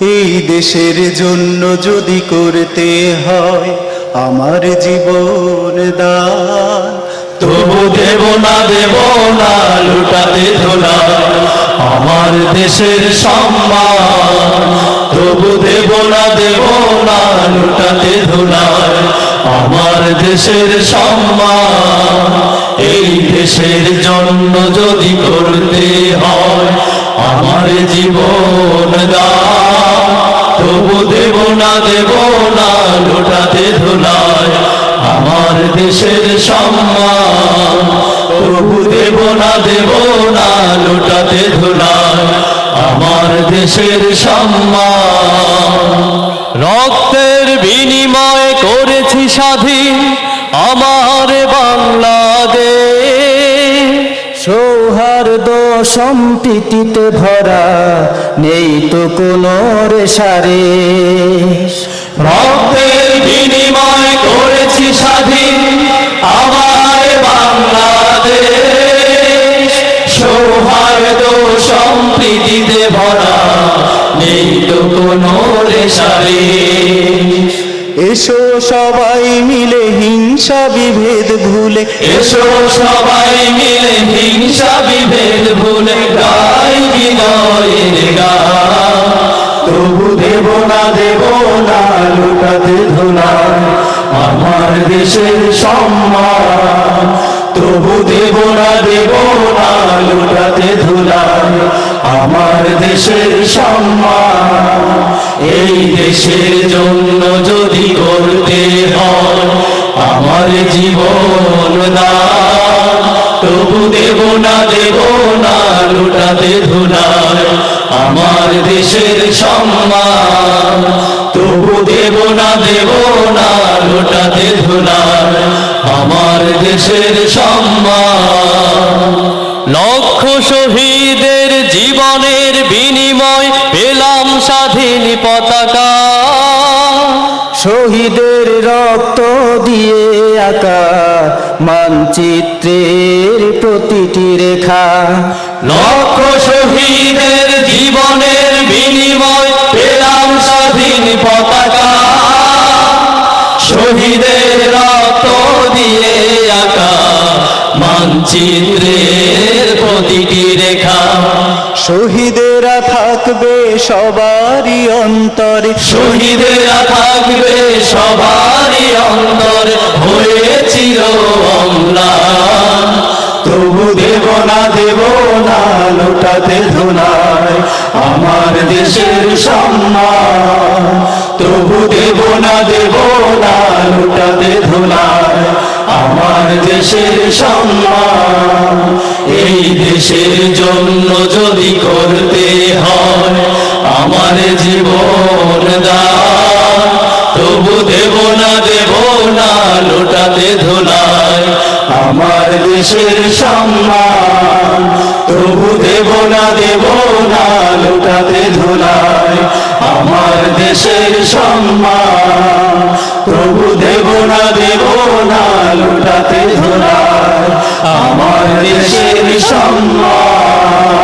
এই দেশের জন্য যদি করতে হয় আমার জীবন দান, তবু দেব না লুটাতে ধুলাই আমার দেশের সম্মান। তবু দেব না লুটাতে ধুলাই আমার দেশের সম্মান। এই দেশের জন্য যদি করতে হয় আমার জীবন দান, তবু দেব না লুটাতে ধুলাই আমার দেশের সম্মান। তবু দেব না লুটাতে ধুলাই আমার দেশের সম্মান। রক্তের বিনিময়ে করেছি স্বাধীন আমার বাংলাদেশ, সৌহার্দ্য সম্প্রীতিতে ভরা নেই তো কোনো রেশারেশ। রক্তের বিনিময় করেছি স্বাধীন আমার বাংলাদেশ, সৌহার্দ্য সম্প্রীতিতে ভরা নেই তো কোনো রেশারেশ। এসো সবাই মিলে হিংসা বিভেদ ভুলে, এসো সবাই মিলে হিংসা বিভেদ ভুলে গাই বিনয়ের গান। তবু দেব না লুটাতে ধুলাই আমার দেশের সম্মান। তবু দেব না লুটাতে ধুলাই আমার দেশের সম্মান। এই দেশের জন্য যদি করতে হয় আমার জীবন দান, তবু দেব না লুটাতে ধুলাই আমার দেশের সম্মান। তবু দেব না লুটাতে ধুলাই আমার দেশের সম্মান। লক্ষ শহীদের জীবনের বিনিময় পেলাম স্বাধীন পতাকা, শহীদের রক্ত দিয়ে আঁকা মানচিত্রের প্রতিটি রেখা। লক্ষ শহীদের জীবনের বিনিময় পেলাম স্বাধীন পতাকা, শহীদের রক্ত দিয়ে আঁকা মানচিত্রের প্রতিটি রেখা। শহীদেরা থাকবে সবারই অন্তরে, শহীদেরা থাকবে সবারই অন্তরে হয়েছিল অম্লান। তবু দেব না লুটাতে ধুলাই আমার দেশের সম্মান। তবু দেব না লুটাতে ধুলাই আমার দেশের সম্মান। এই দেশের জন্য যদি করতে হয় আমার জীবন দান, তবু দেব না লুটাতে ধুলাই আমার দেশের সম্মান। তবু দেব না লুটাতে ধুলাই আমার দেশের সম্মান। তবু দেব না লুটাতে ধুলাই আমার দেশের সম্মান।